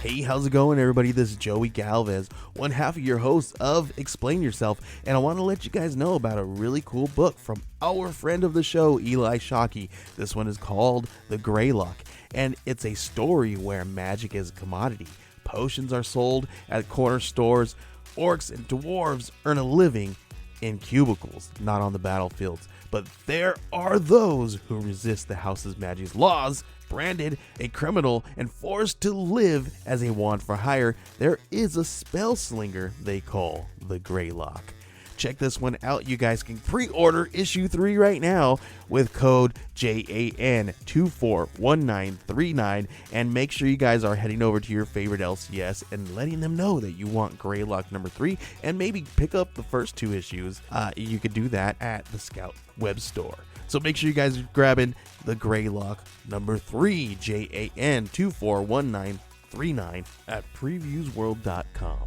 Hey, how's it going, everybody? This is Joey Galvez, one half of your host of Explain Yourself, and I want to let you guys know about a really cool book from our friend of the show, Eli Shockey. This one is called The Greylock, and it's a story where magic is a commodity. Potions are sold at corner stores. Orcs and dwarves earn a living in cubicles, not on the battlefields. But there are those who resist the house's magic's laws. Branded a criminal and forced to live as a wand for hire, there is a spell slinger they call the Greylock. Check this one out. You guys can pre-order issue 3 right now with code JAN241939, and make sure you guys are heading over to your favorite LCS and letting them know that you want Greylock number 3, and maybe pick up the first 2 issues. You could do that at the Scout web store. So make sure you guys are grabbing the Greylock number 3, JAN241939 at previewsworld.com.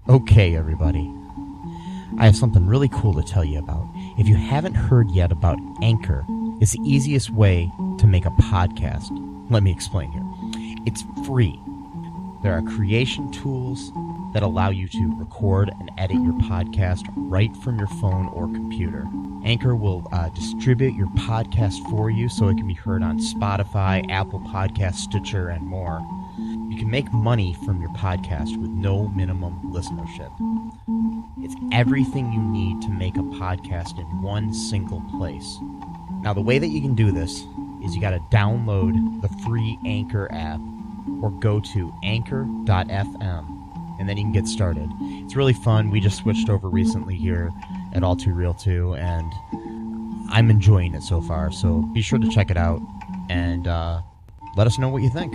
Okay, everybody. I have something really cool to tell you about. If you haven't heard yet about Anchor, it's the easiest way to make a podcast. Let me explain here. It's free. There are creation tools that allow you to record and edit your podcast right from your phone or computer. Anchor will distribute your podcast for you so it can be heard on Spotify, Apple Podcasts, Stitcher, and more. You can make money from your podcast with no minimum listenership. It's everything you need to make a podcast in one single place. Now, the way that you can do this is you got to download the free Anchor app or go to anchor.fm, and then you can get started. It's really fun. We just switched over recently here at All Too Real 2, and I'm enjoying it so far. So be sure to check it out and let us know what you think.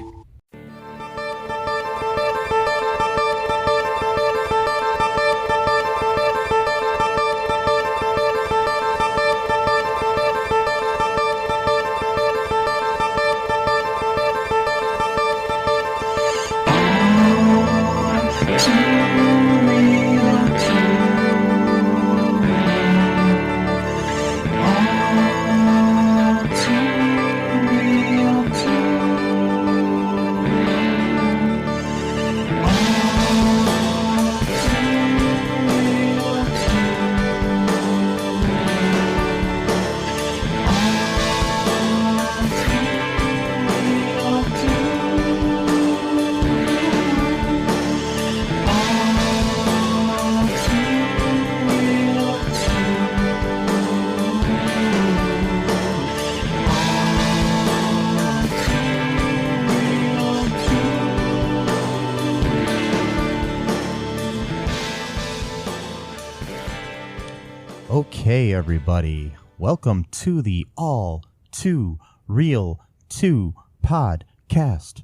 Okay, everybody, welcome to the All Too Real 2 podcast.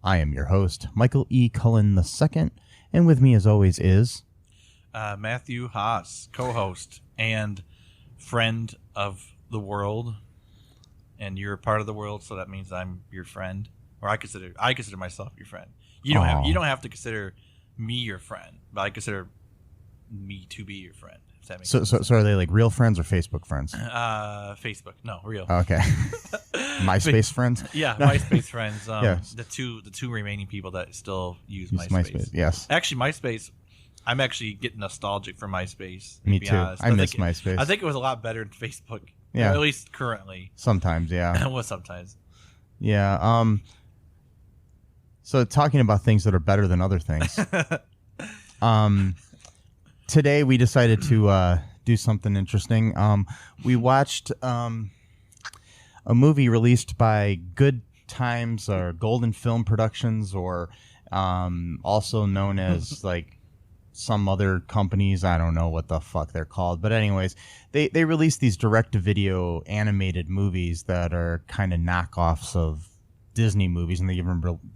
I am your host, Michael E. Cullen II, and with me as always is... Matthew Haas, co-host and friend of the world, and you're a part of the world, so that means I'm your friend, or I consider myself your friend. You don't have to consider me your friend, but I consider me to be your friend. So are they like real friends or Facebook friends? Facebook, no, real. Okay. MySpace friends? Yeah, MySpace friends. Yes. The two remaining people that still use MySpace. Yes. Actually, MySpace. I'm actually getting nostalgic for MySpace. Me too. Honest. I miss MySpace. I think it was a lot better than Facebook. Yeah. Or at least currently. Sometimes, yeah. Well, sometimes. Yeah. So talking about things that are better than other things. Today we decided to do something interesting. We watched a movie released by Goodtimes or Golden Film Productions, or also known as like some other companies. I don't know what the fuck they're called, but anyways, they released these direct-to-video animated movies that are kind of knockoffs of Disney movies, and they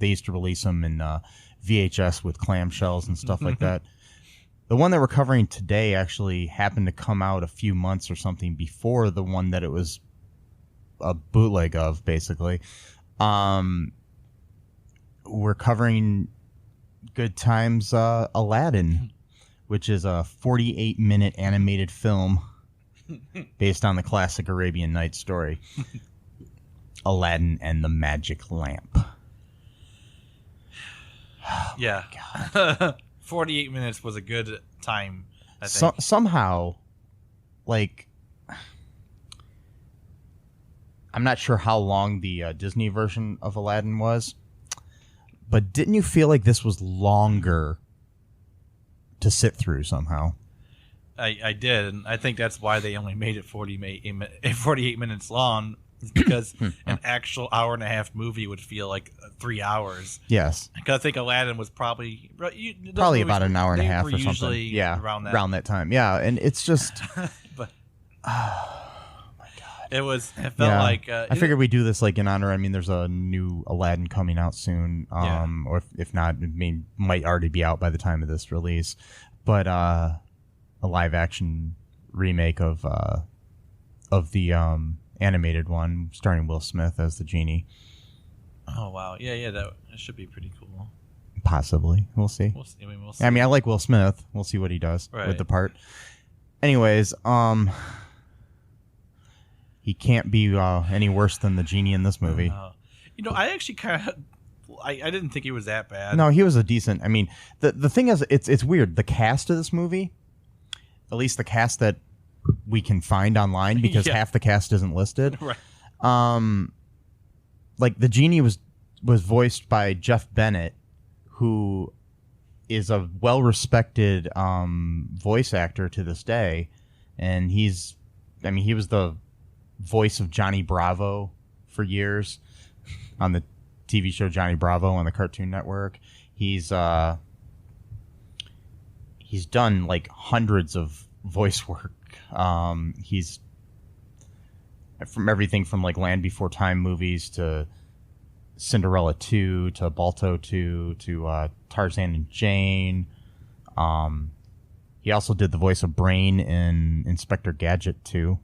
used to release them in VHS with clamshells and stuff like that. The one that we're covering today actually happened to come out a few months or something before the one that it was a bootleg of, basically. We're covering Goodtimes Aladdin, which is a 48-minute animated film based on the classic Arabian Nights story, Aladdin and the Magic Lamp. Yeah. 48 minutes was a good time, I think. Somehow, like, I'm not sure how long the Disney version of Aladdin was, but didn't you feel like this was longer to sit through somehow? I did, and I think that's why they only made it 48 minutes long, is because an actual hour-and-a-half movie would feel like 3 hours. Yes. Because I think Aladdin was probably about an hour and a half or something. Yeah, around that time. Yeah, and it's just... but oh, my God. It felt like... I figured we'd do this like in honor. I mean, there's a new Aladdin coming out soon. Or if not, might already be out by the time of this release. But a live-action remake of the animated one, starring Will Smith as the genie. Oh, wow. Yeah, that should be pretty cool. Possibly. We'll see. We'll see. I mean, I like Will Smith. We'll see what he does with the part. Anyways, he can't be any worse than the genie in this movie. I actually kind of... I didn't think he was that bad. No, he was a decent... I mean, the thing is, it's weird. The cast of this movie, at least the cast that we can find online, because half the cast isn't listed. Right. Like, the genie was voiced by Jeff Bennett, who is a well-respected voice actor to this day. And he was the voice of Johnny Bravo for years on the TV show Johnny Bravo on the Cartoon Network. He's done like hundreds of voice work. He's from everything from like Land Before Time movies to Cinderella 2 to Balto 2 to Tarzan and Jane. He also did the voice of Brain in Inspector Gadget 2.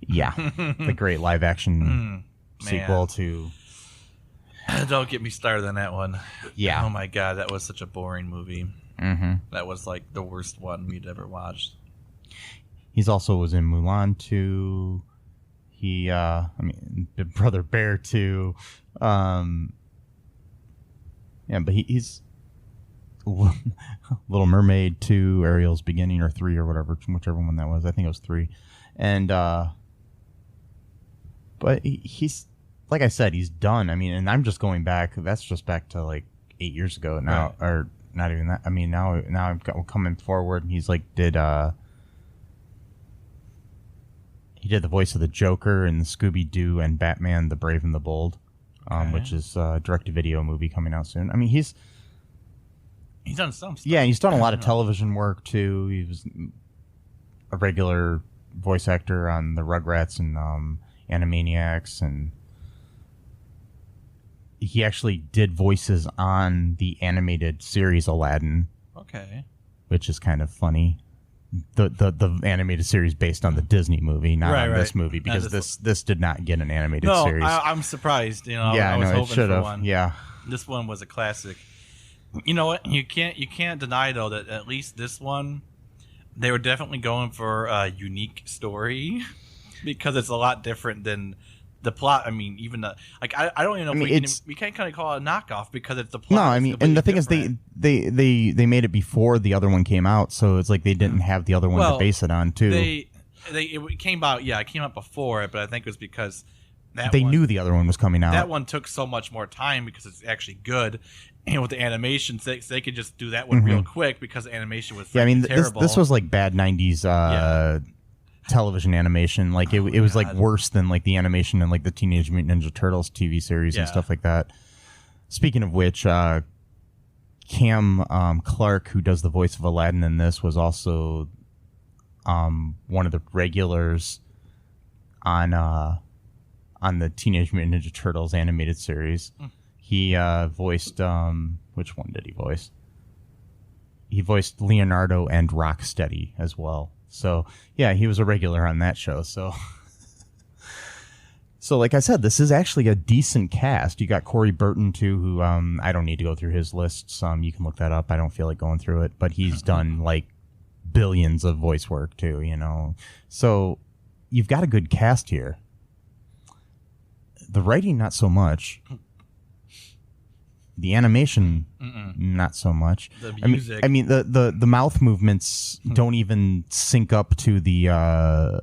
Yeah, the great live action sequel to... Don't get me started on that one. Yeah. Oh my God, that was such a boring movie. Mm-hmm. That was like the worst one we'd ever watched. He's also was in Mulan 2. Big Brother Bear 2. Yeah, but he's Little Mermaid 2, Ariel's Beginning, or 3, or whichever one that was. I think it was 3. And but he's, like I said, he's done. I mean, and I'm just going back. That's just back to like 8 years ago now, right. Or not even that. I mean, now we're coming forward, and he's like he did the voice of the Joker in Scooby-Doo and Batman: The Brave and the Bold, which is a direct-to-video movie coming out soon. I mean, he's done some stuff. Yeah, he's done a lot of television work too. He was a regular voice actor on the Rugrats and Animaniacs, and he actually did voices on the animated series Aladdin. Okay. Which is kind of funny. The animated series based on the Disney movie, not on this movie, because this did not get an animated series. I'm surprised. I was hoping for one. Yeah. This one was a classic. You know what? You can't deny though that at least this one, they were definitely going for a unique story, because it's a lot different than the plot. I mean, even I don't even know if we can't kind of call it a knockoff, because it's the plot. No, I mean, and the thing is, they made it before the other one came out, so it's like they didn't have the other one to base it on too. It came out, it came out before it, but I think it was because they knew the other one was coming out. That one took so much more time because it's actually good, and with the animation, they could just do that one real quick because the animation was terrible. This was like bad 90s television animation. Like it was like worse than like the animation in like the Teenage Mutant Ninja Turtles TV series and stuff like that. Speaking of which, Cam Clark, who does the voice of Aladdin in this, was also one of the regulars on the Teenage Mutant Ninja Turtles animated series. He voiced which one did he voice? He voiced Leonardo and Rocksteady as well. So yeah, he was a regular on that show. So like I said, this is actually a decent cast. You got Corey Burton too, who I don't need to go through his lists. You can look that up. I don't feel like going through it, but he's done like billions of voice work too. So you've got a good cast here. The writing, not so much. The animation, not so much. The music. I mean the mouth movements don't even sync up to the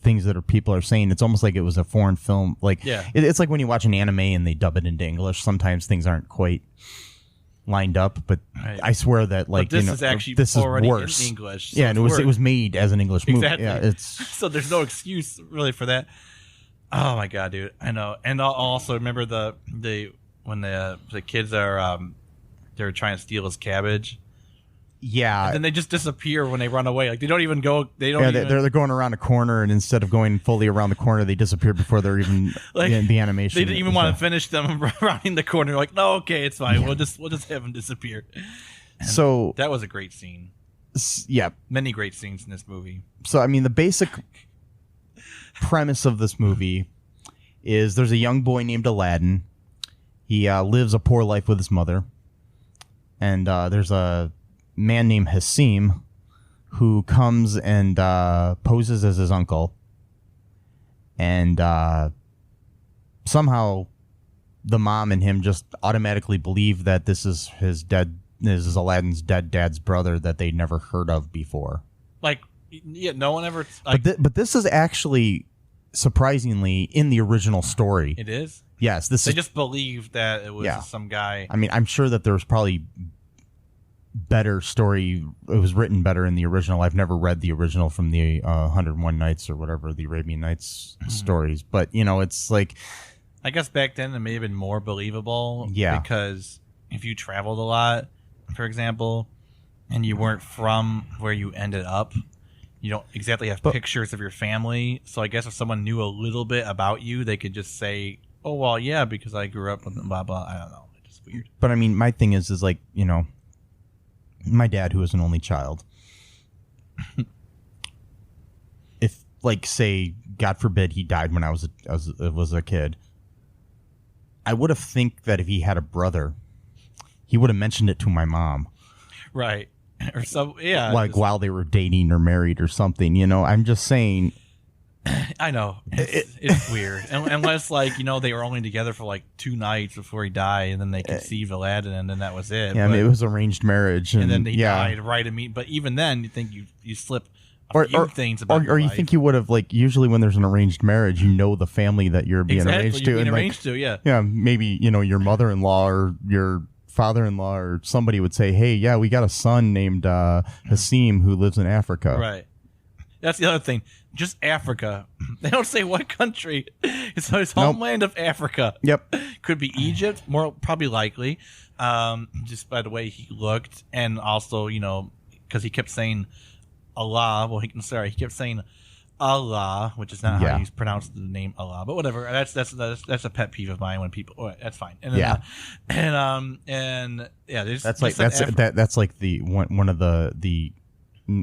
things that people are saying. It's almost like it was a foreign film. Like it's like when you watch an anime and they dub it into English. Sometimes things aren't quite lined up, but I swear that like this is actually this already is worse in English. So yeah, and it was made as an English movie. Exactly. Yeah, it's so there's no excuse really for that. Oh my god, dude! I know. And I'll also remember when the kids are they're trying to steal his cabbage. Yeah, and then they just disappear when they run away. Like they don't even go. They don't. Yeah, they're going around a corner, and instead of going fully around the corner, they disappear before they're even like, in the animation. They didn't even want to finish them rounding the corner. Like, no, okay, it's fine. We'll just have them disappear. And so that was a great scene. Yeah, many great scenes in this movie. So I mean, the basic premise of this movie is there's a young boy named Aladdin. He lives a poor life with his mother, and there's a man named Hasim who comes and poses as his uncle, and somehow the mom and him just automatically believe that this is Aladdin's dead dad's brother that they'd never heard of before. Like, yeah, no one ever. Like, but this is actually surprisingly in the original story. It is. Yes, they just believed that it was some guy. I mean, I'm sure that there was probably better story. It was written better in the original. I've never read the original from the 101 Nights or whatever, the Arabian Nights stories. But, it's like... I guess back then it may have been more believable. Yeah. Because if you traveled a lot, for example, and you weren't from where you ended up, you don't exactly have pictures of your family. So I guess if someone knew a little bit about you, they could just say, oh, well, yeah, because I grew up with blah, blah. I don't know. It's just weird. But, I mean, my thing is like, my dad, who was an only child, if, like, say, God forbid, he died when I was a kid, I would have think that if he had a brother, he would have mentioned it to my mom. Right. Or so, yeah. Like, while they were dating or married or something, I'm just saying... I know. It's weird. Unless, like, they were only together for, like, 2 nights before he died, and then they conceived Aladdin, and then that was it. Yeah, I mean, it was arranged marriage. And then he died right immediately. But even then, you think you slip a few things about your Or you life. think you would have, like, usually when there's an arranged marriage, the family that you're being arranged to. You're being and arranged to, yeah. Yeah, maybe, your mother-in-law or your father-in-law or somebody would say, hey, yeah, we got a son named Hasim who lives in Africa. Right. That's the other thing. Just Africa. They don't say what country. It's his homeland of Africa. Yep. Could be Egypt, probably likely, just by the way he looked, and also, because he kept saying Allah. Well, he kept saying Allah, which is not how you pronounce the name Allah, but whatever. That's a pet peeve of mine when people. Oh, that's fine. And then, and that's like the one of the.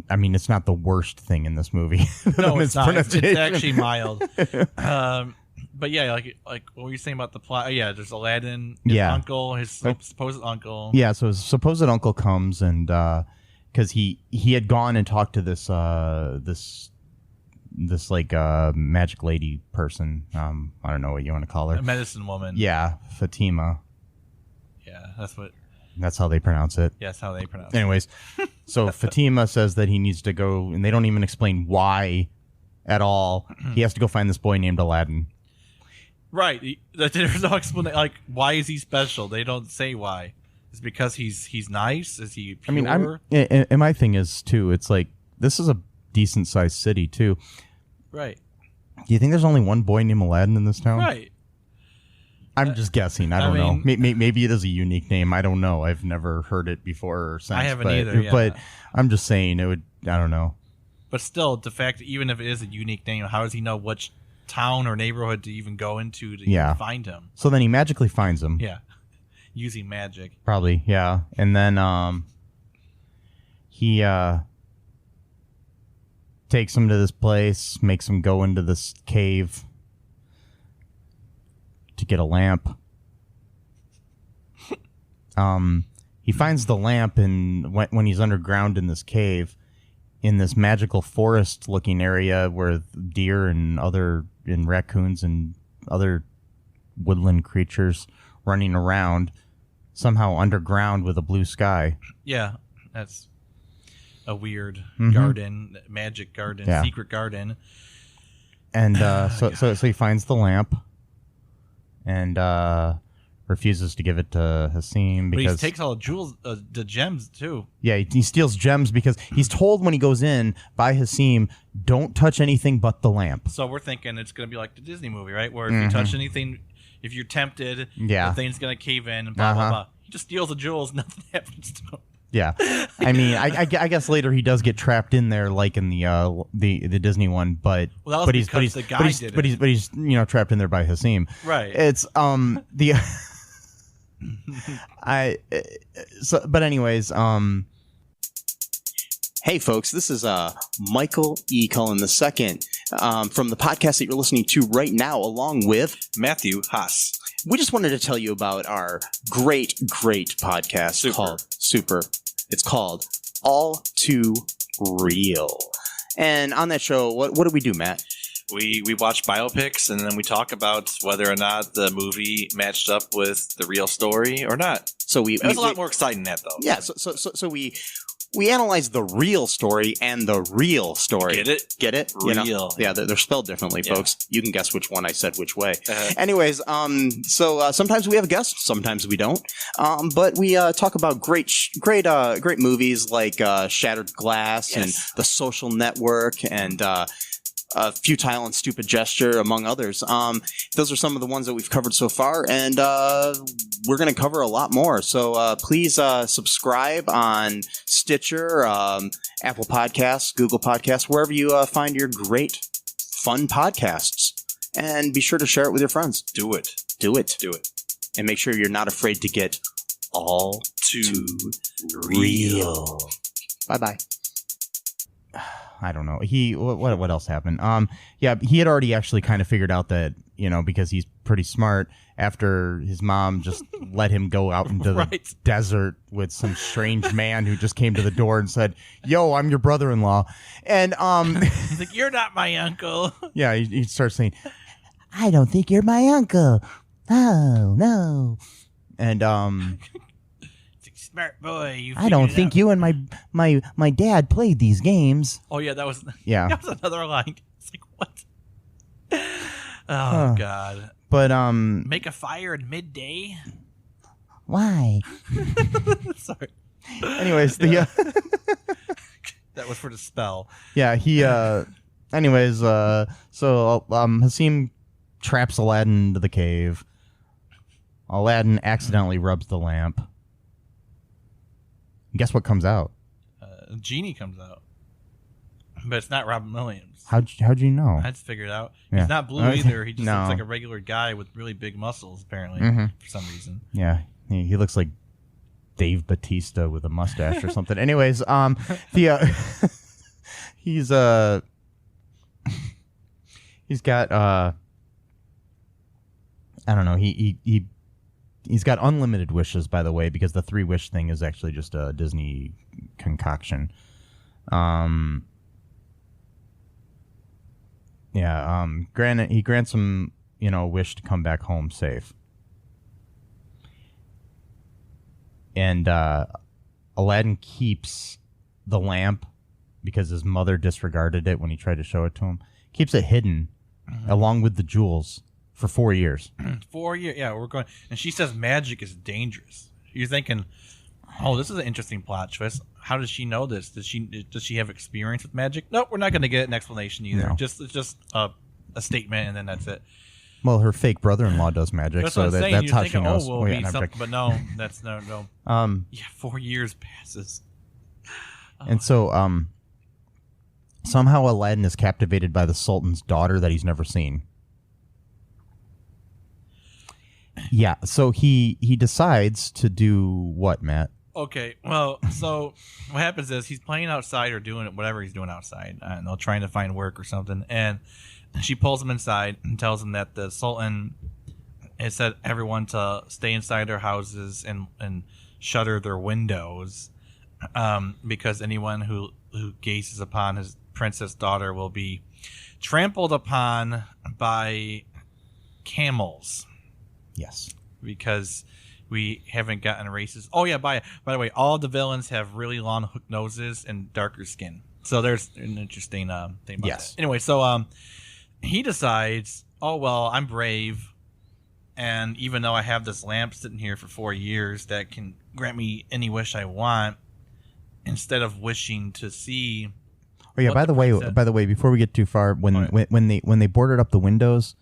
I mean, it's not the worst thing in this movie. No, it's not. It's actually mild. But yeah, like what were you saying about the plot? Yeah, there's Aladdin, his uncle, his supposed uncle. Yeah, so his supposed uncle comes and because he had gone and talked to this like magic lady person. I don't know what you want to call her. A medicine woman. Yeah, Fatima. Yeah, that's how they pronounce it. Yeah, that's how they pronounce Anyways, so Fatima says that he needs to go, and they don't even explain why at all. He has to go find this boy named Aladdin. Right. There's no explanation. Like, why is he special? They don't say why. Is it because he's nice? Is he pure? I mean, and my thing is, too, it's like, this is a decent-sized city, too. Right. Do you think there's only one boy named Aladdin in this town? Right. I'm just guessing. I don't know. Maybe it is a unique name. I don't know. I've never heard it before or since. I haven't either. Yeah. But I'm just saying it would. I don't know. But still, the fact that even if it is a unique name, how does he know which town or neighborhood to even go into to find him? So then he magically finds him. Yeah, using magic. Probably. Yeah, and then he takes him to this place, makes him go into this cave to get a lamp. He finds the lamp, and when he's underground in this cave, in this magical forest-looking area where deer and raccoons and other woodland creatures running around, somehow underground with a blue sky. Yeah, that's a weird Mhm. garden, magic garden, Yeah. secret garden. And so he finds the lamp and refuses to give it to Hasim But because he takes all the jewels, the gems too. yeah, he steals gems because he's told when he goes in by Hasim, don't touch anything but the lamp. So we're thinking it's going to be like the Disney movie, right? Where if you touch anything, if you're tempted, Yeah. the thing's going to cave in and blah, blah, blah. He just steals the jewels, nothing happens to him. Yeah, I mean, I guess later he does get trapped in there, like in the Disney one, but Well, that was but he's because the guy did it. but he's trapped in there by Hasim. Right. It's the but anyways Hey folks, this is Michael E. Cullen II from the podcast that you're listening to right now, along with Matthew Haas. we just wanted to tell you about our great podcast called Super. It's called All Too Real. And on that show, what do we do, Matt? We watch biopics and then we talk about whether or not the movie matched up with the real story or not. So It was a lot more exciting than that, though. Yeah, so we analyze the real story and the real story. Get it? Get it? Real. Yeah, they're spelled differently, Yeah. folks. You can guess which one I said which way. Uh-huh. Anyways, so sometimes we have guests, sometimes we don't. But we talk about great movies like Shattered Glass and The Social Network and Futile and Stupid Gesture, among others. Those are some of the ones that we've covered so far, and we're going to cover a lot more. So please subscribe on Stitcher, Apple Podcasts, Google Podcasts, wherever you find your great, fun podcasts. And be sure to share it with your friends. Do it. Do it. Do it. And make sure you're not afraid to get all Too real. Bye-bye. I don't know. What else happened? Yeah, he had already actually kind of figured out that, because he's pretty smart, after his mom just let him go out into the desert with some strange man who just came to the door and said, "Yo, I'm your brother-in-law." And He's like, "You're not my uncle." yeah, he starts saying, "I don't think you're my uncle. Oh, no." And Smart boy. You I don't figured it think out. you and my dad played these games. Oh yeah, that was Yeah. another line. It's like what? Oh God! But Make a fire at midday. why? Sorry, Anyways, that was for the spell. he anyways, so Hasim traps Aladdin into the cave. Aladdin accidentally rubs the lamp. And guess what comes out? Genie comes out, but it's not Robin Williams. How'd you know? I just figured it out. Yeah. He's not blue Okay. either. He just No. looks like a regular guy with really big muscles, apparently, for some reason. Yeah, he looks like Dave Bautista with a mustache or something. Anyways, he's got I don't know. He's got unlimited wishes, by the way, because the 3-wish thing is actually just a Disney concoction. He grants him, a wish to come back home safe. And Aladdin keeps the lamp because his mother disregarded it when he tried to show it to him. Keeps it hidden along with the jewels for 4 years. 4 years. Yeah, we're going. And she says magic is dangerous. You're thinking, oh, this is an interesting plot twist. How does she know this? Does she have experience with magic? Nope, we're not going to get an explanation either. No. It's just a statement, and then that's it. Well, her fake brother-in-law does magic, That's so what I'm saying. that's You're how thinking, she knows. Oh, yeah, be no, something, I'm but no, that's no. joking. Yeah, 4 years passes. And so, somehow Aladdin is captivated by the Sultan's daughter that he's never seen. Yeah, so he decides to do what, Matt? Okay, well, so what happens is he's playing outside or doing whatever he's doing outside. I don't know, trying to find work or something. And she pulls him inside and tells him that the Sultan has said everyone to stay inside their houses and shutter their windows because anyone who gazes upon his princess daughter will be trampled upon by camels. Yes. Because we haven't gotten racist. Oh yeah, by the way, all the villains have really long hook noses and darker skin. So there's an interesting thing about that. Anyway, so he decides, oh well, I'm brave, and even though I have this lamp sitting here for 4 years that can grant me any wish I want, instead of wishing to see. Oh yeah. By the way, before we get too far, when they boarded up the windows,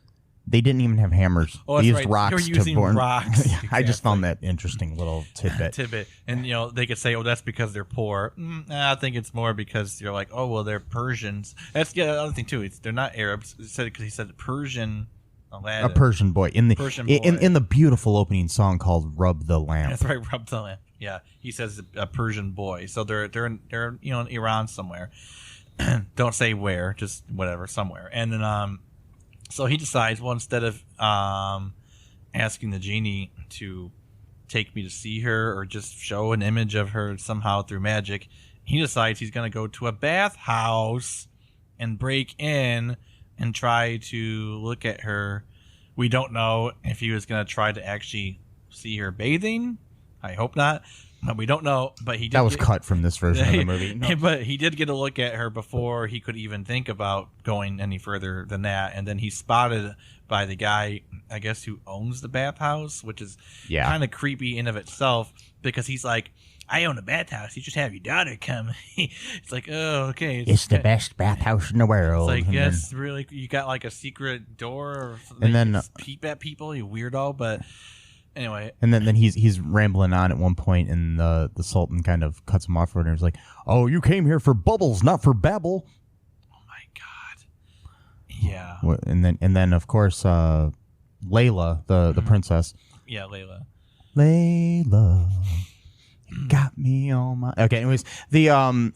they didn't even have hammers. Oh, they that's used right. rocks They were using to board. rocks. Yeah, I just found that interesting little tidbit. And they could say, "Oh, that's because they're poor." I think it's more because you're like, "Oh, well, they're Persians." That's the other thing too. They're not Arabs. He said Persian. Aladdin. A Persian boy in the Persian boy. in the beautiful opening song called "Rub the Lamp." That's right, rub the lamp. Yeah, he says a Persian boy. So they're in Iran somewhere. Don't say where, just whatever, somewhere. And then so he decides, well, instead of asking the genie to take me to see her or just show an image of her somehow through magic, he decides he's going to go to a bathhouse and break in and try to look at her. We don't know if he was going to try to actually see her bathing. I hope not. We don't know, but he did. That was cut from this version of the movie. No. But he did get a look at her before he could even think about going any further than that. And then he's spotted by the guy, I guess, who owns the bathhouse, which is kind of creepy in of itself because he's like, I own a bathhouse. You just have your daughter come. It's like, oh, okay. It's the best bathhouse in the world. It's like, yes, really, you got like a secret door, or and then peep at people, you weirdo. But anyway, and then he's rambling on at one point, and the Sultan kind of cuts him off, and he's like, "Oh, you came here for bubbles, not for babble." Oh my god, yeah. And then of course, Layla, the princess. Yeah, Layla. Got me on my. Okay, anyways, the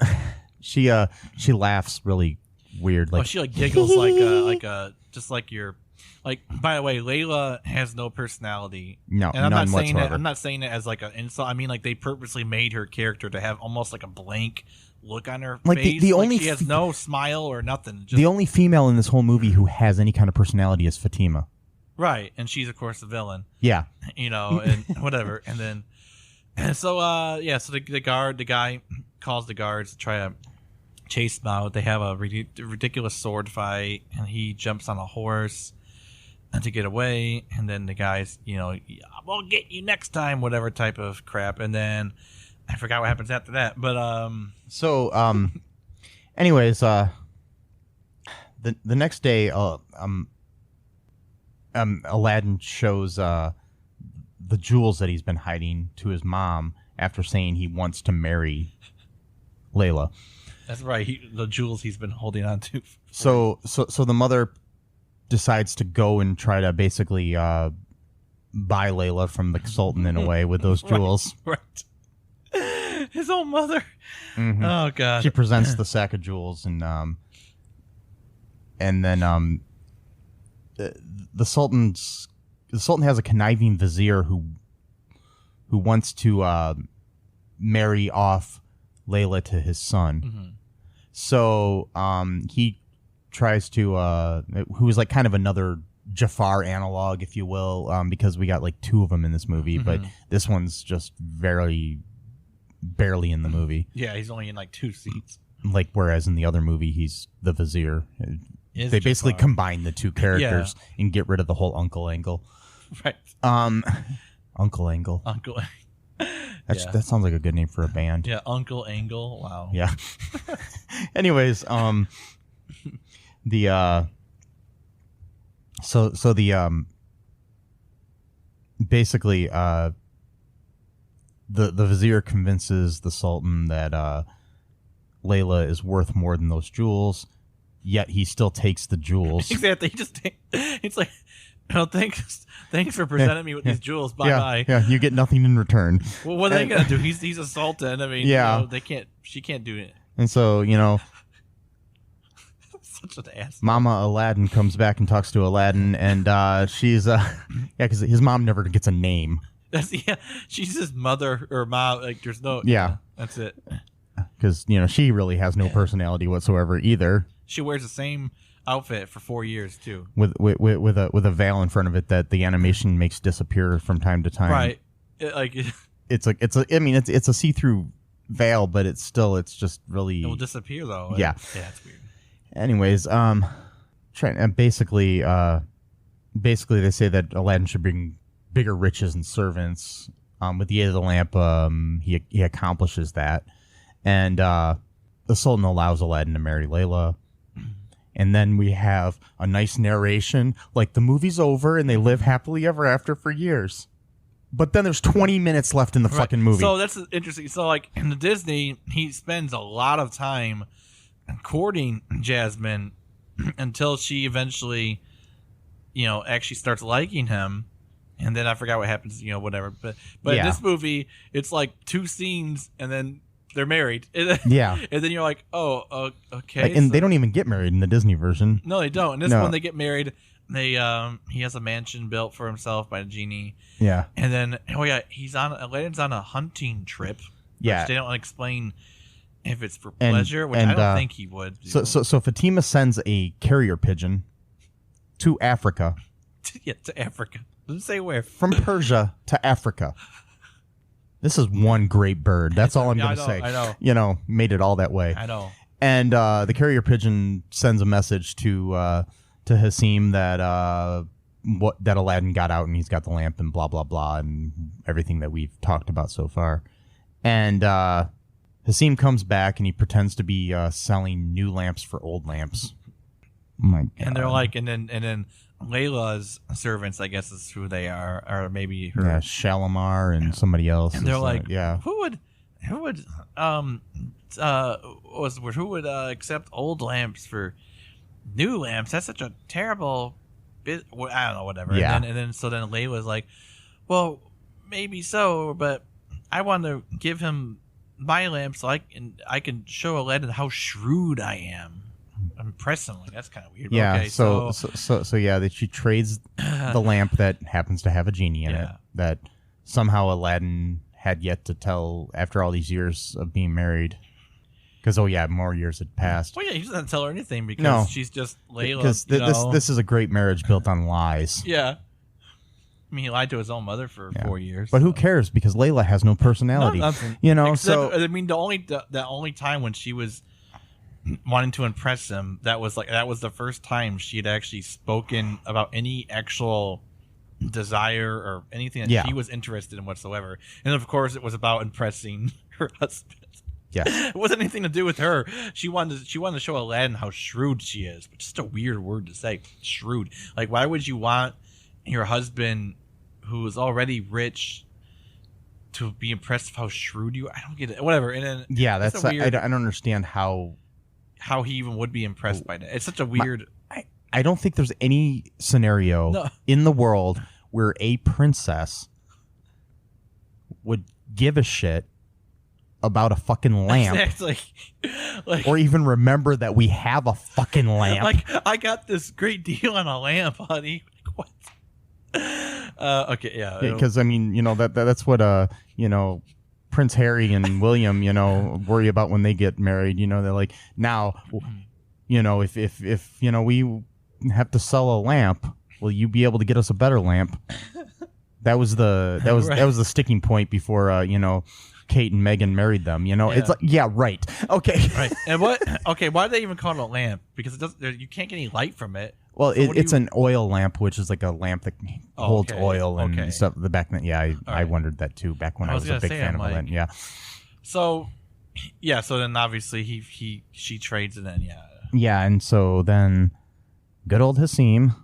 she laughs really weird, like she like giggles like just like your. Like, by the way, Layla has no personality. No, and I'm none not saying whatsoever. that. I'm not saying it as like an insult. I mean, like they purposely made her character to have almost like a blank look on her like face. The only she has no smile or nothing. Just, the only female in this whole movie who has any kind of personality is Fatima. Right, and she's of course the villain. Yeah, and whatever, and then, and so so the guy calls the guards to try to chase them out. They have a ridiculous sword fight, and he jumps on a horse to get away, and then the guys, we'll get you next time, whatever type of crap, and then I forgot what happens after that. But anyways, the next day, Aladdin shows the jewels that he's been hiding to his mom after saying he wants to marry Layla. That's right, the jewels he's been holding on to. So the mother decides to go and try to basically buy Layla from the Sultan in a way with those jewels. Right. His own mother. Mm-hmm. Oh god. She presents the sack of jewels, and then the Sultan has a conniving vizier who wants to marry off Layla to his son. Mm-hmm. So he tries to who is like kind of another Jafar analog, if you will, because we got like two of them in this movie, but this one's just barely in the movie. Yeah, he's only in like 2 seats. Like whereas in the other movie he's the vizier. They basically combine the two characters and get rid of the whole uncle angle. Right. Uncle Angle. That sounds like a good name for a band. Yeah, Uncle Angle. Wow. Yeah. Anyways, basically the vizier convinces the Sultan that Layla is worth more than those jewels, yet he still takes the jewels. Exactly. It's like, oh, thanks for presenting me with these jewels. Bye bye. Yeah, you get nothing in return. Well, what are they gonna do? He's a sultan. I mean, she can't do it. And so, such an ass. Mama Aladdin comes back and talks to Aladdin, and she's because his mom never gets a name. She's his mother or mom. Like, there's no. That's it. Because she really has no personality whatsoever either. She wears the same outfit for 4 years too, with a veil in front of it that the animation makes disappear from time to time. Right. it's a see-through veil, but it's just really. It will disappear though. Yeah. Yeah, it's weird. Anyways, basically they say that Aladdin should bring bigger riches and servants. With the aid of the lamp, he accomplishes that, and the Sultan allows Aladdin to marry Layla. And then we have a nice narration, like the movie's over and they live happily ever after for years. But then there's 20 minutes left in the fucking movie. So that's interesting. So like in the Disney, he spends a lot of time courting Jasmine until she eventually, actually starts liking him. And then I forgot what happens, whatever. But in this movie, it's like 2 scenes and then they're married. Yeah. And then you're like, oh, okay. And they don't even get married in the Disney version. No, they don't. In this one, they get married. They he has a mansion built for himself by a genie. Yeah. And then Aladdin's on a hunting trip. Yeah. Which they don't explain if it's for pleasure, which I don't think he would do. So Fatima sends a carrier pigeon to Africa. To Africa. Doesn't say where. From Persia to Africa. This is one great bird. That's all I'm going to say. I know. Made it all that way. I know. And the carrier pigeon sends a message to Hasim that that Aladdin got out and he's got the lamp and blah blah blah and everything that we've talked about so far. And Hasim comes back and he pretends to be selling new lamps for old lamps. Oh my God. And they're like, and then Layla's servants, I guess is who they are, or maybe her. Yeah, Shalimar and somebody else. And they're like, yeah, who would accept old lamps for new lamps? That's such a terrible bit. I don't know, whatever. Yeah. And then Layla's like, well, maybe so, but I want to give him my lamp so I can show Aladdin how shrewd I am. Impress him. Like, that's kind of weird. Yeah. Okay, so yeah, that she trades the lamp that happens to have a genie in it that somehow Aladdin had yet to tell after all these years of being married. Because more years had passed. Well, yeah, he doesn't tell her anything because she's just Layla. Because this is a great marriage built on lies. Yeah. I mean, he lied to his own mother for 4 years. But who cares? Because Layla has no personality. Nothing. So I mean, the only time when she was wanting to impress him, that was the first time she had actually spoken about any actual desire or anything that she was interested in whatsoever. And of course, it was about impressing her husband. Yeah, it wasn't anything to do with her. She wanted to show Aladdin how shrewd she is. But just a weird word to say, shrewd. Like, why would you want your husband, who is already rich, to be impressed with how shrewd you are? I don't get it. Whatever. And then that's weird, I don't understand how he even would be impressed by that. It's such a weird. I don't think there's any scenario in the world where a princess would give a shit about a fucking lamp. Exactly. Or even remember that we have a fucking lamp. Like, I got this great deal on a lamp, honey. Like, what? Okay, yeah. Because, I mean, that's what, Prince Harry and William, worry about when they get married. They're like, now, if we have to sell a lamp, will you be able to get us a better lamp? That was the sticking point before, Kate and Meghan married them. It's like, right. Okay. Right. And why do they even call it a lamp? Because you can't get any light from it. Well, it's an oil lamp, which is like a lamp that holds oil and stuff. The back then, I wondered that too. Back when I was a big fan of Aladdin. Yeah. So, So then obviously she trades and then Yeah, and so then good old Hasim,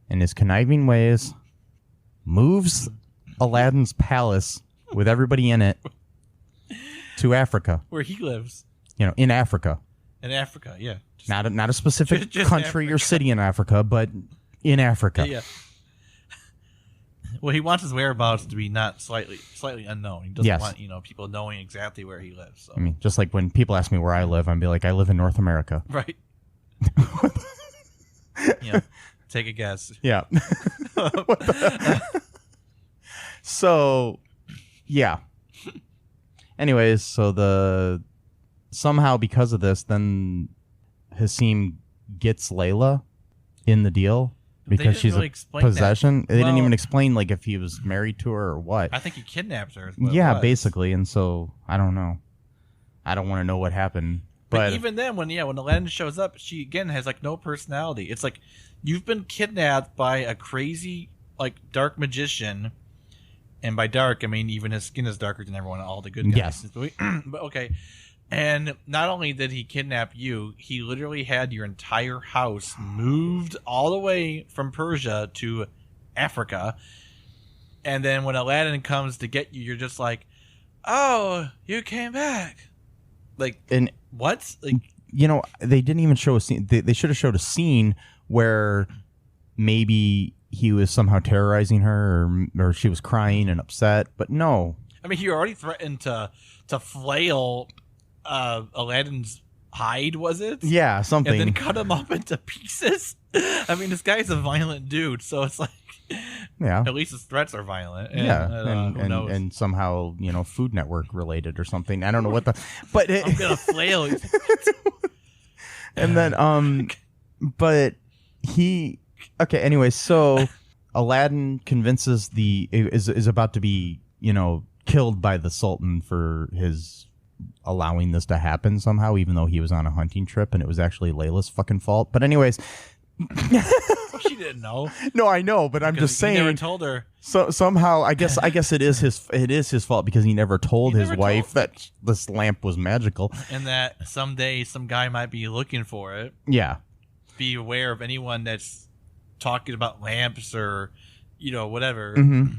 in his conniving ways, moves Aladdin's palace with everybody in it to Africa, where he lives. In Africa. In Africa, yeah. Not a specific just country Africa. or city in Africa, but in Africa. Yeah. Well, he wants his whereabouts to be not slightly unknown. He doesn't want people knowing exactly where he lives. So. I mean, just like when people ask me where I live, I'd be like, I live in North America. Right. Take a guess. Yeah. So, yeah. Anyways, so somehow because of this, then Hasim gets Layla in the deal. because didn't she's really a explain that. possession. They didn't Well- even explain like if he was married to her or what. I think he kidnapped her. is what it Yeah, was. basically. And so I don't know. I don't want to know what happened. But even then, when Aladdin shows up, she again has like no personality. It's like you've been kidnapped by a crazy like dark magician, and by dark I mean even his skin is darker than everyone, all the good guys. Yes. But okay. And not only did he kidnap you, he literally had your entire house moved all the way from Persia to Africa. And then when Aladdin comes to get you, you're just like, "Oh, you came back." Like, and what? Like, they didn't even show a scene. They should have showed a scene where maybe he was somehow terrorizing her, or she was crying and upset. But no. I mean, he already threatened to flail Aladdin's hide, was it? Yeah, something. And then cut him up into pieces. I mean, this guy's a violent dude, so it's like, yeah. at least his threats are violent. And, Yeah, who knows? and somehow Food Network related or something. I don't know what the, but I'm gonna flail you. and then but he anyway. So Aladdin convinces is about to be killed by the Sultan for his allowing this to happen somehow, even though he was on a hunting trip and it was actually Layla's fucking fault. But anyways. She didn't know. No, I know, but I'm just saying. He never told her. So somehow, I guess it is his fault because he never told his wife that this lamp was magical, and that someday some guy might be looking for it. Yeah. Be aware of anyone that's talking about lamps or whatever. Mm-hmm.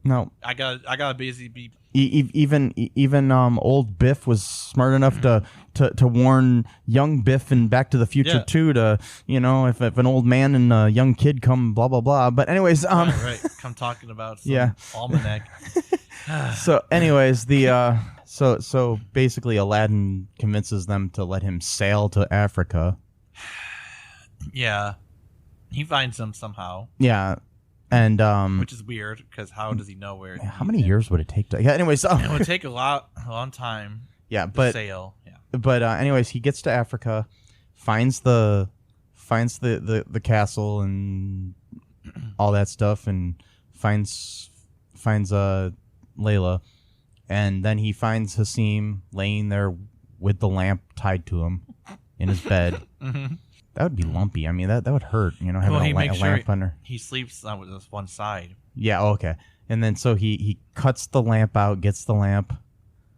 No, I got busy be. Even old Biff was smart enough to warn young Biff in Back to the Future too, to if an old man and a young kid come blah blah blah. But anyways, right, come talking about some almanac. So anyways, so basically Aladdin convinces them to let him sail to Africa. Yeah, he finds them somehow. Yeah. And which is weird because how does he know where? How many years would it take to? Yeah. Anyways, it would take a long time. Yeah, to sail. Yeah. But anyways, he gets to Africa, finds the castle and all that stuff, and finds Layla, and then he finds Hasim laying there with the lamp tied to him in his bed. Mm-hmm. That would be lumpy. I mean, that would hurt, having a lamp under. He sleeps on with this one side. Yeah, okay. And then so he cuts the lamp out, gets the lamp.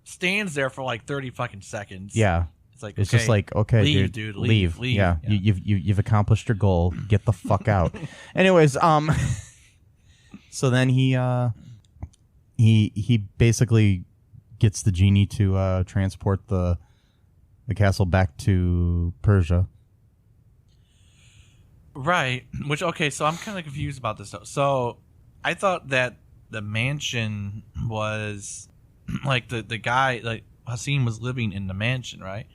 Stands there for like 30 fucking seconds. Yeah. It's just like, okay, leave, dude, leave. Yeah. You've accomplished your goal. Get the fuck out. Anyways, so then he basically gets the genie to transport the castle back to Persia. Right. Which, okay, so I'm kind of confused about this though. So I thought that the mansion was like the guy, like Hasim was living in the mansion, right?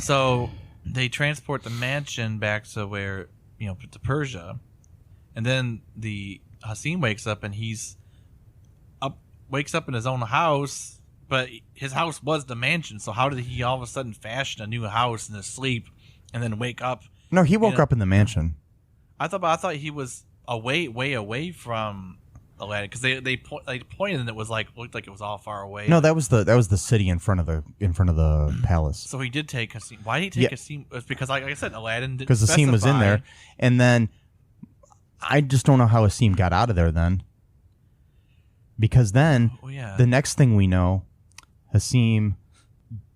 So they transport the mansion back to where, to Persia. And then the Hasim wakes up and wakes up in his own house, but his house was the mansion. So how did he all of a sudden fashion a new house in his sleep and then wake up? No, he woke up in the mansion. I thought he was way away from Aladdin because they pointed and it was looked like it was all far away. No, that was the city in front of the palace. So he did take Hasim. Why did he take Hasim? It's because like I said, Aladdin didn't because Hasim was in there, and then I just don't know how Hasim got out of there then. Because then the next thing we know, Hasim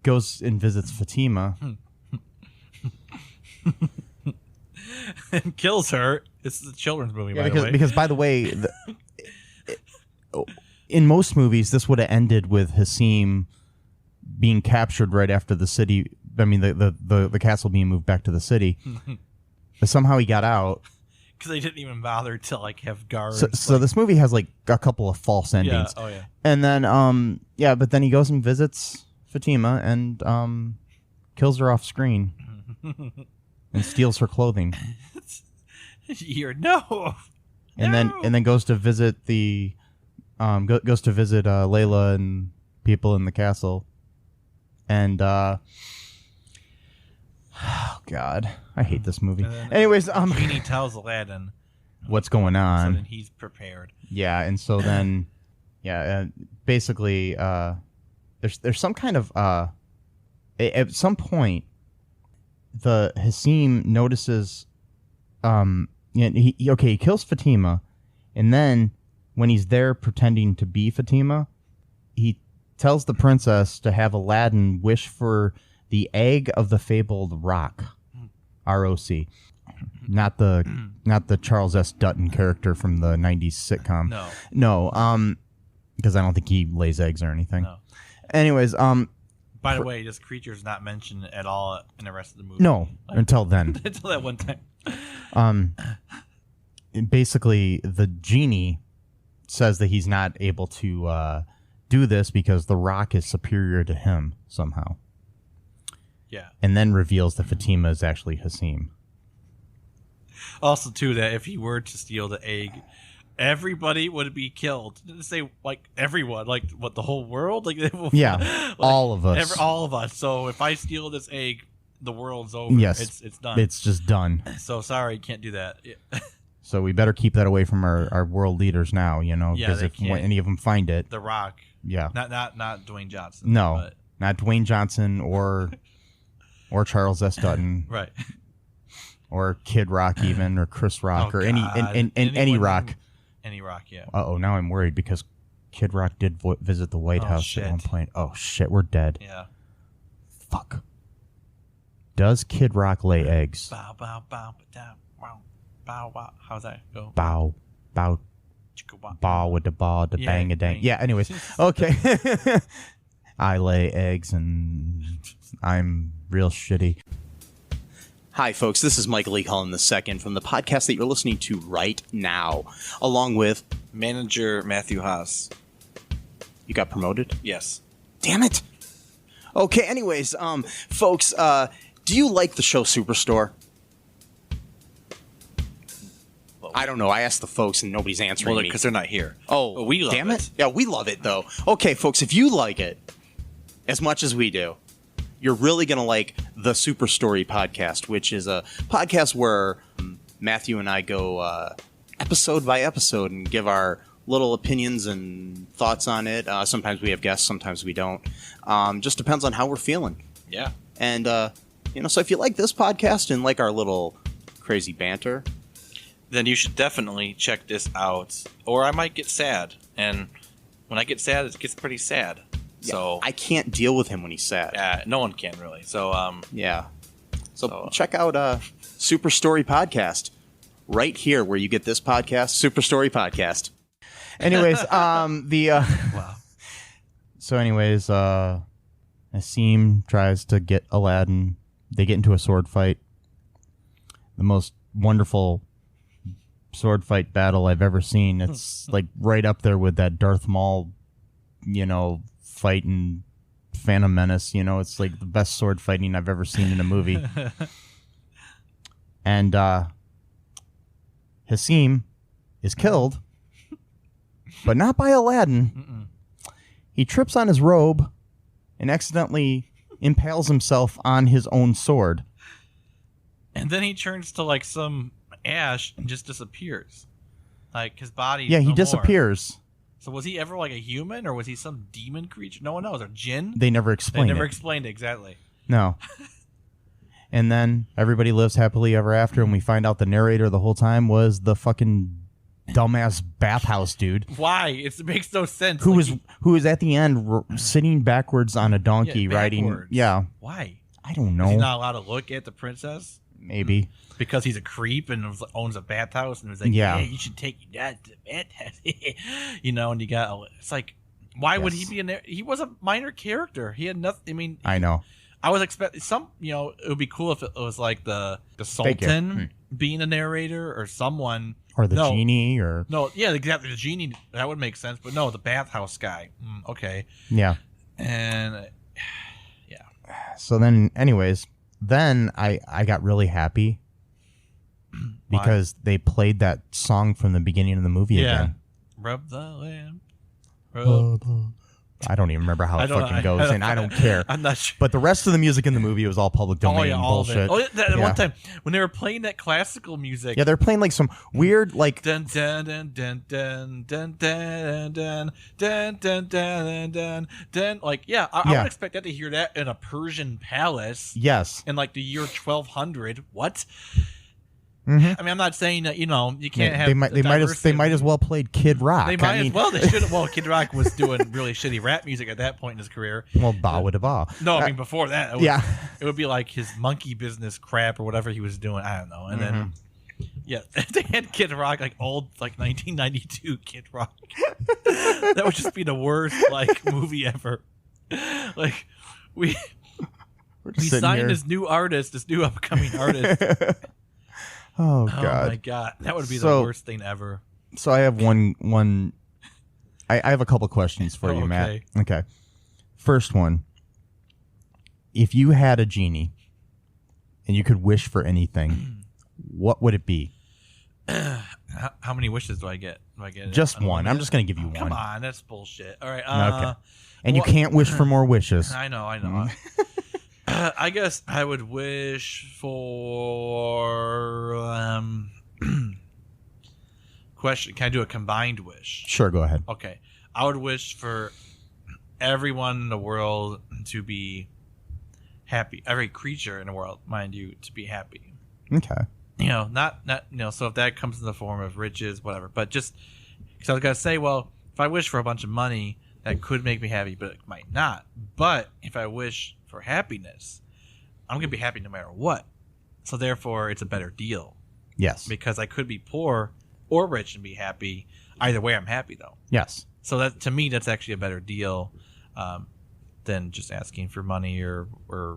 goes and visits Fatima. And kills her. It's a children's movie, by the way. Because, by the way, in most movies, this would have ended with Hasim being captured right after the city. I mean, the castle being moved back to the city. But somehow he got out. Because they didn't even bother to have guards. So this movie has a couple of false endings. Yeah. Oh yeah. And then but then he goes and visits Fatima and kills her off screen. And steals her clothing. And then goes to visit the goes to visit Layla and people in the castle. And Oh God, I hate this movie. And then Anyways, Genie tells Aladdin what's going so on? then he's prepared. Yeah, and so then, basically, there's some kind of at some point, the Hasim notices, he kills Fatima, and then when he's there pretending to be Fatima, he tells the princess to have Aladdin wish for the egg of the fabled rock, R-O-C. Not the Charles S. Dutton character from the 90s sitcom. No, because I don't think he lays eggs or anything. No. Anyways, By the way, this creature is not mentioned at all in the rest of the movie. no, until then. Until that one time. Basically, the genie says that he's not able to do this because the rock is superior to him somehow. Yeah. And then reveals that Fatima is actually Hasim. Also, too, that if he were to steal the egg, everybody would be killed. Didn't say like everyone, like what, the whole world, like Yeah, like, all of us. all of us. So if I steal this egg, the world's over. Yes, it's done. It's just done. So sorry, can't do that. So we better keep that away from our world leaders now, because they if can't. any of them find it, The Rock, yeah, not Dwayne Johnson. no, but, not Dwayne Johnson or Charles S. Dutton right. or Kid Rock even or Chris Rock Oh, or any God. any Anyone- Rock. Any Rock, yeah. Now I'm worried because Kid Rock did visit the White Oh, House shit. at one point. Oh shit, we're dead. Yeah. Fuck. Does Kid Rock lay eggs? Bow, bow, bow, down, wow, bow, wow. How's that go? Bow, Chicka, wow. ball with the ball, the Yeah, bang a dang. bang. Yeah. Anyways, okay. I lay eggs and I'm real shitty. Hi, folks. This is Michael E. Cullen II from the podcast that you're listening to right now, along with... Manager Matthew Haas. You got promoted? Yes. Damn it! Okay, anyways, folks, do you like the show Superstore? I don't know. I asked the folks and nobody's answering me. Because they're not here. Oh, But we love damn it. Yeah, we love it, though. Okay, folks, if you like it as much as we do, you're really going to like the Super Story podcast, which is a podcast where Matthew and I go episode by episode and give our little opinions and thoughts on it. Sometimes we have guests, sometimes we don't. Just depends on how we're feeling. Yeah. And, so if you like this podcast and like our little crazy banter, Then you should definitely check this out. Or I might get sad. And when I get sad, it gets pretty sad. So I can't deal with him when he's sad. no one can really. So Yeah. So check out Super Story Podcast right here where you get this podcast, Super Story Podcast. Anyways, Wow. So anyways, Asim tries to get Aladdin. They get into a sword fight. The most wonderful sword fight battle I've ever seen. It's like right up there with that Darth Maul, fight in Phantom Menace. It's like the best sword fighting I've ever seen in a movie. And Hasim is killed, but not by Aladdin. He trips on his robe and accidentally impales himself on his own sword. And then he turns to like some ash and just disappears. Like his body. Yeah, he disappears. So was he ever like a human or was he some demon creature? No one knows. Or jinn? They never They explain never it. explained it exactly. No. And then everybody lives happily ever after, and we find out the narrator the whole time was the fucking dumbass bathhouse dude Why? It makes no sense. who Like, was at the end sitting backwards on a donkey Yeah, riding. backwards. Yeah, why? I don't Is he know. not allowed to look at the princess? Maybe. Because he's a creep and owns a bathhouse and was like, Yeah. you should take your dad to the bathhouse. And you got, it's like, why would he Yes. be in there? He was a minor character. He had nothing. I mean, I know. I was expecting it would be cool if it was like the Thank you. Sultan being a narrator or someone. Or the No. genie, or No, yeah, exactly. The genie, that would make sense. But no, the bathhouse guy. Okay. yeah. And So then, anyways, I got really happy because they played that song from the beginning of the movie yeah. again. Rub the lamp. Rub. I don't even remember how I it don't fucking know. goes, and I don't care. I'm not sure. But the rest of the music in the movie was all public domain all of it. bullshit. Oh, yeah, that Yeah. one time when they were playing that classical music. Yeah, they're playing like some weird, like Dun dun dun dun dun dun dun dun dun dun dun dun dun. Like, yeah, I would expect that to hear that in a Persian palace. yes, In like the year 1200. What? Mhm. I mean, I'm not saying that you can't have. they might as well played Kid Rock. They might as well. They should have. Well, Kid Rock was doing really shitty rap music at that point in his career. Well, ba with a ba. No, I mean before that. Yeah. It would be like his monkey business crap or whatever he was doing. I don't know. And then, yeah, they had Kid Rock, like old, like 1992 Kid Rock. That would just be the worst like movie ever. Like we signed this new upcoming artist. Oh Oh God. my God, that would be the So- worst thing ever. So I have one. I have a couple questions for Oh, you, Matt. okay. Okay. First one. If you had a genie, and you could wish for anything, what would it be? How many wishes do I get? Just one. I'm unlimited? just going to give you one. Come on, that's bullshit. All right. Okay. And you well- can't wish for more wishes. I know. I guess I would wish for question. Can I do a combined wish? Sure, go ahead. Okay. I would wish for everyone in the world to be happy. Every creature in the world, mind you, to be happy. Okay. Not so if that comes in the form of riches, whatever. But just because I was gonna say, well, if I wish for a bunch of money, that could make me happy, but it might not. But if I wish for happiness, I'm gonna be happy no matter what. So therefore, it's a better deal Yes. because I could be poor or rich and be happy. Either way, I'm happy though. Yes. So that to me, that's actually a better deal than just asking for money or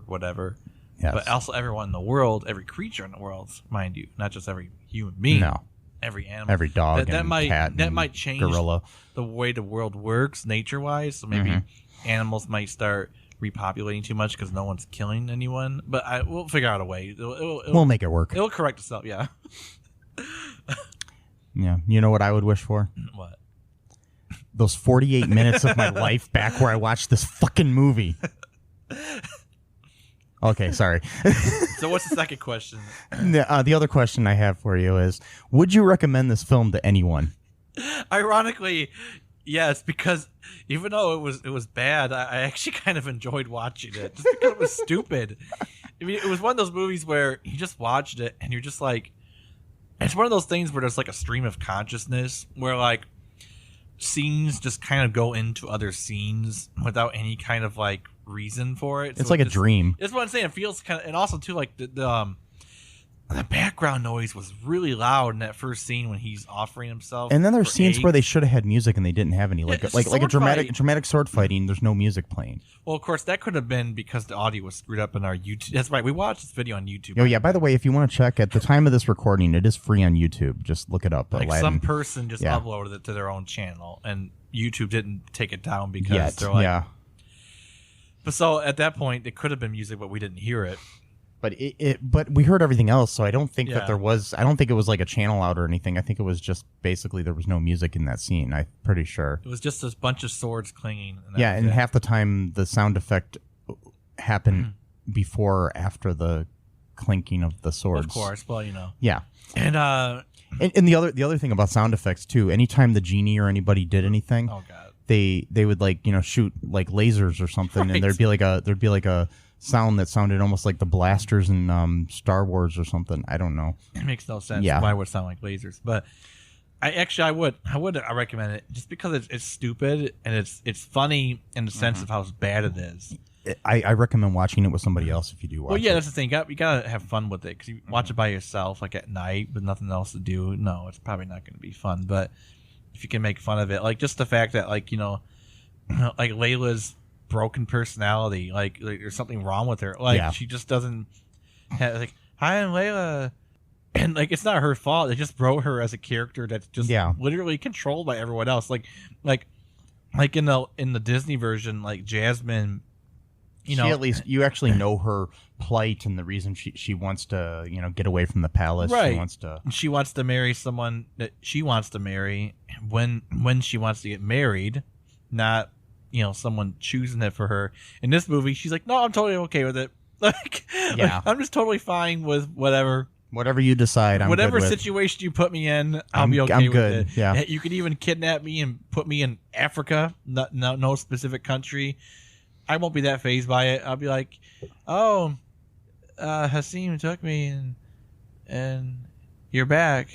whatever. Yes. But also, everyone in the world, every creature in the world, mind you, not just every human being. No. Every animal, Every dog that and might cat that and might change gorilla. the way the world works nature wise. So maybe animals might start repopulating too much because no one's killing anyone. But we'll figure out a way. We'll make it work. It'll correct itself. Yeah. Yeah. You know what I would wish for? What? Those 48 minutes of my life back where I watched this fucking movie. Okay, sorry. So what's the second question? The other question I have for you is, would you recommend this film to anyone? Ironically, yes, because even though it was bad, I actually kind of enjoyed watching it just because it was stupid. I mean, it was one of those movies where you just watched it and you're just like, it's one of those things where there's like a stream of consciousness where like scenes just kind of go into other scenes without any kind of like reason for it. It's So like it a just- dream. That's what I'm saying. It feels kind of, and also too like the background noise was really loud in that first scene when he's offering himself. And then there's for scenes where eggs. they should have had music and they didn't have any. Like it's like a sword dramatic fight. sword fighting. There's no music playing. Well, of course, that could have been because the audio was screwed up in our YouTube. That's right. We watched this video on YouTube. Oh yeah. By the way, if you want to check at the time of this recording, it is free on YouTube. Just look it up. Like Aladdin. some person just Yeah. uploaded it to their own channel, and YouTube didn't take it down because Yet. they're like. Yeah. But so at that point, it could have been music, but we didn't hear it. But but we heard everything else, so I don't think Yeah. that there was. I don't think it was like a channel out or anything. I think it was just basically there was no music in that scene. I'm pretty sure. It was just this bunch of swords clinging. And that Yeah, was and it. half the time the sound effect happened before or after the clinking of the swords. Of course. Well, Yeah. and And the other thing about sound effects too. Anytime the genie or anybody did anything, oh god. they would like shoot like lasers or something, Right. and there'd be like a sound that sounded almost like the blasters in Star Wars or something. I don't know. It makes no sense. Yeah. Why would it sound like lasers? But I would recommend it just because it's stupid and it's funny in the sense of how bad it is. I recommend watching it with somebody else if you do watch Well, yeah, it. that's the thing. You gotta have fun with it because you watch it by yourself, like at night, with nothing else to do. No, it's probably not going to be fun. But if you can make fun of it, like just the fact that like like Layla's broken personality, like there's something wrong with her. Like Yeah. she just doesn't have, like, hi, I'm Layla. And like it's not her fault. They just wrote her as a character that's just literally controlled by everyone else. Like in the Disney version, like Jasmine, She at least you actually know her plight and the reason she wants to get away from the palace. Right. She wants to marry someone that she wants to marry when she wants to get married, not someone choosing it for her. In this movie, she's like, no, I'm totally okay with it. Like, I'm just totally fine with whatever you decide. I'm whatever good with. situation you put me in, I'll be okay I'm with good. it. Yeah. You could even kidnap me and put me in Africa, no specific country. I won't be that fazed by it. I'll be like, oh, Hasim took me and you're back.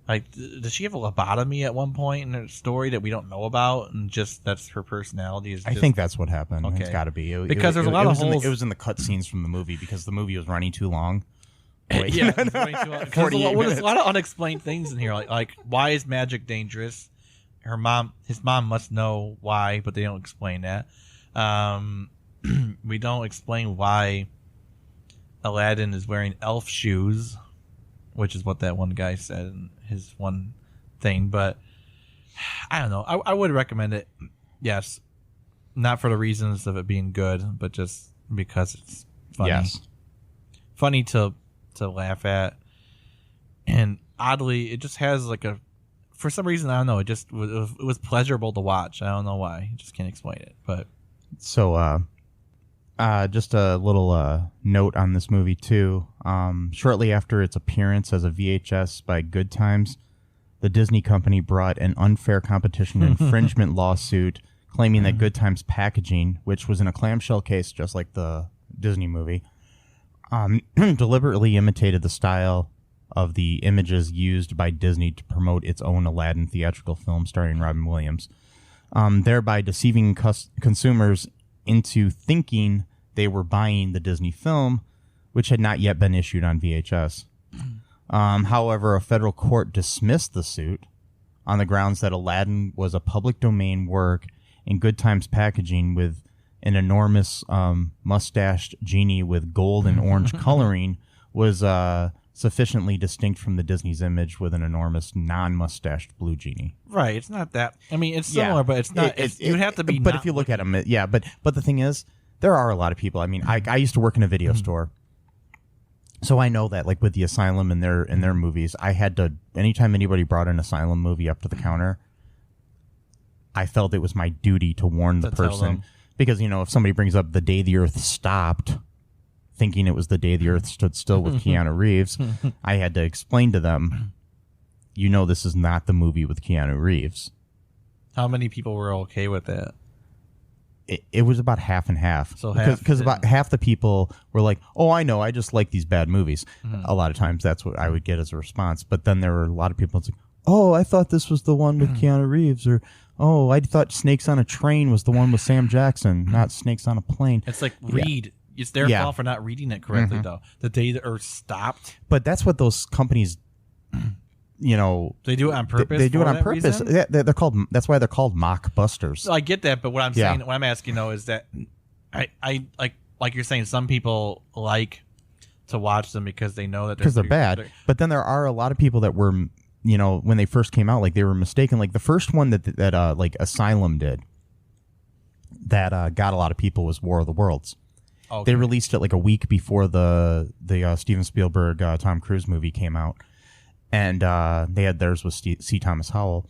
Like, does she have a lobotomy at one point in her story that we don't know about, and just that's her personality? I think that's what happened. Okay. It's got to be because there's a lot of holes. It was in the cut scenes from the movie because the movie was running too long. Yeah, it's way too long. 48 There's a lot of unexplained things in here. Like why is magic dangerous? His mom must know why, but they don't explain that. We don't explain why Aladdin is wearing elf shoes, which is what that one guy said in his one thing. But I don't know. I would recommend it. Yes, not for the reasons of it being good, but just because it's funny. Yes. Funny to laugh at, and oddly, it just has like for some reason, I don't know. It was pleasurable to watch. I don't know why. I just can't explain it. But so, just a little note on this movie too. Shortly after its appearance as a VHS by Goodtimes, the Disney company brought an unfair competition infringement lawsuit claiming that Goodtimes packaging, which was in a clamshell case just like the Disney movie, deliberately imitated the style of the images used by Disney to promote its own Aladdin theatrical film starring Robin Williams, thereby deceiving consumers into thinking they were buying the Disney film, which had not yet been issued on VHS. However, a federal court dismissed the suit on the grounds that Aladdin was a public domain work in Goodtimes packaging with an enormous mustached genie with gold and orange coloring was sufficiently distinct from the Disney's image with an enormous non-mustached blue genie. Right, it's not that. I mean, it's similar, but it's not. You'd have to be. But if you look at them, yeah. But the thing is, there are a lot of people. I mean, I used to work in a video store, so I know that like with the Asylum and their movies, I had to anytime anybody brought an Asylum movie up to the counter, I felt it was my duty to warn the person. Because, if somebody brings up The Day the Earth Stopped, thinking it was The Day the Earth Stood Still with Keanu Reeves, I had to explain to them, this is not the movie with Keanu Reeves. How many people were okay with that? It was about half and half. So because about half the people were like, oh, I know, I just like these bad movies. A lot of times that's what I would get as a response. But then there were a lot of people that's like, oh, I thought this was the one with Keanu Reeves, or oh, I thought Snakes on a Train was the one with Sam Jackson, not Snakes on a Plane. It's like read. It's their fault for not reading it correctly, though. The Day the Earth Stopped. But that's what those companies, they do it on purpose. They do it on purpose. Reason? Yeah, they're called. That's why they're called mockbusters. So I get that, but what I'm saying, what I'm asking though, is that I like you're saying, some people like to watch them because they know that they're bad. But then there are a lot of people that were, when they first came out, like they were mistaken. Like the first one that like Asylum did, that got a lot of people was War of the Worlds. Okay. They released it like a week before the Steven Spielberg Tom Cruise movie came out, and they had theirs with C. Thomas Howell.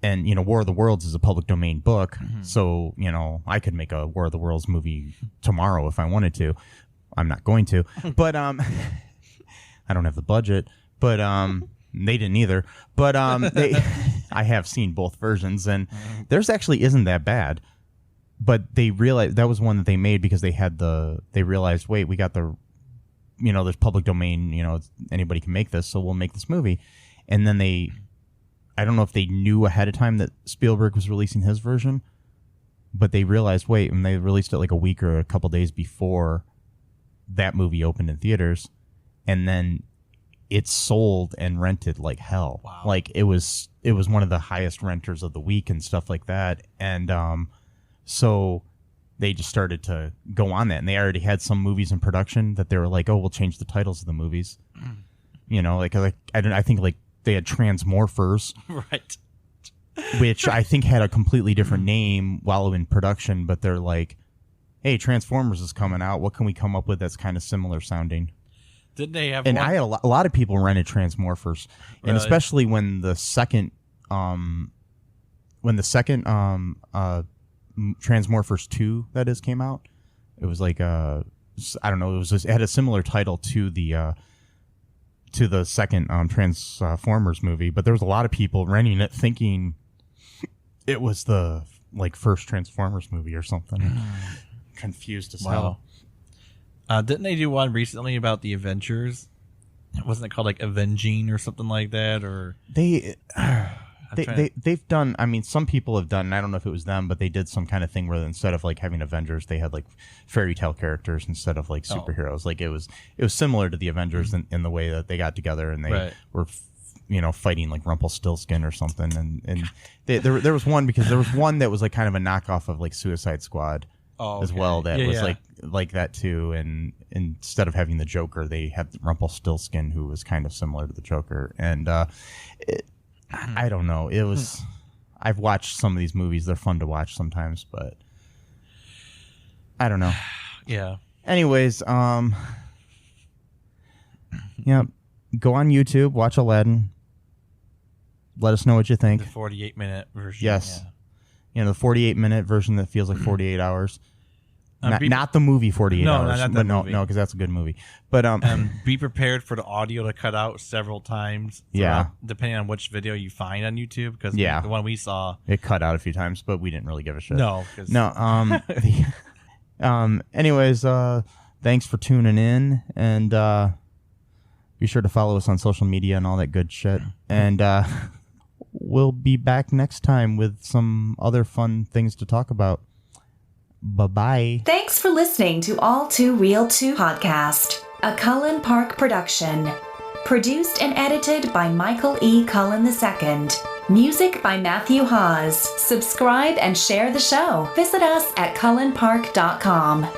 And War of the Worlds is a public domain book, so I could make a War of the Worlds movie tomorrow if I wanted to. I'm not going to, but I don't have the budget. But they didn't either. But I have seen both versions, and theirs actually isn't that bad. But they realized that was one that they made because they realized, wait, we got there's public domain, anybody can make this, so we'll make this movie. And then I don't know if they knew ahead of time that Spielberg was releasing his version, but they realized, wait, and they released it like a week or a couple days before that movie opened in theaters, and then it sold and rented like hell. Wow. Like it was one of the highest renters of the week and stuff like that. And so they just started to go on that, and they already had some movies in production that they were like, oh, we'll change the titles of the movies. I think like they had Transmorphers, right? Which I think had a completely different name while in production, but they're like, hey, Transformers is coming out. What can we come up with that's kind of similar sounding? Didn't they have? And one? I had a lot of people rented Transmorphers, really? And especially when the second Transmorphers 2 came out. It was like I don't know. It had a similar title to the second Transformers movie, but there was a lot of people renting it thinking it was the like first Transformers movie or something. Confused as hell. Didn't they do one recently about the Avengers? Wasn't it called like Avenging or something like that? Or they've done. I mean, some people have done. And I don't know if it was them, but they did some kind of thing where instead of like having Avengers, they had like fairy tale characters instead of like superheroes. Like it was similar to the Avengers in the way that they got together and they were fighting like Rumpelstiltskin or something. And there was one because there was one that was like kind of a knockoff of like Suicide Squad. As well, that was like that too, and instead of having the Joker, they had Rumpelstiltskin, who was kind of similar to the Joker, and I don't know. It was. I've watched some of these movies; they're fun to watch sometimes, but I don't know. Yeah. Anyways, yeah, go on YouTube, watch Aladdin. Let us know what you think. The 48-minute version. Yes. Yeah. The 48-minute version that feels like 48 hours. Not the movie 48 hours. Not but movie. No, because that's a good movie. But be prepared for the audio to cut out several times. Depending on which video you find on YouTube, because the one we saw, it cut out a few times, but we didn't really give a shit. No. Anyways, thanks for tuning in, and be sure to follow us on social media and all that good shit. And we'll be back next time with some other fun things to talk about. Bye-bye. Thanks for listening to All Too Real 2 podcast, a Cullen Park production. Produced and edited by Michael E. Cullen II. Music by Matthew Hawes. Subscribe and share the show. Visit us at cullenpark.com.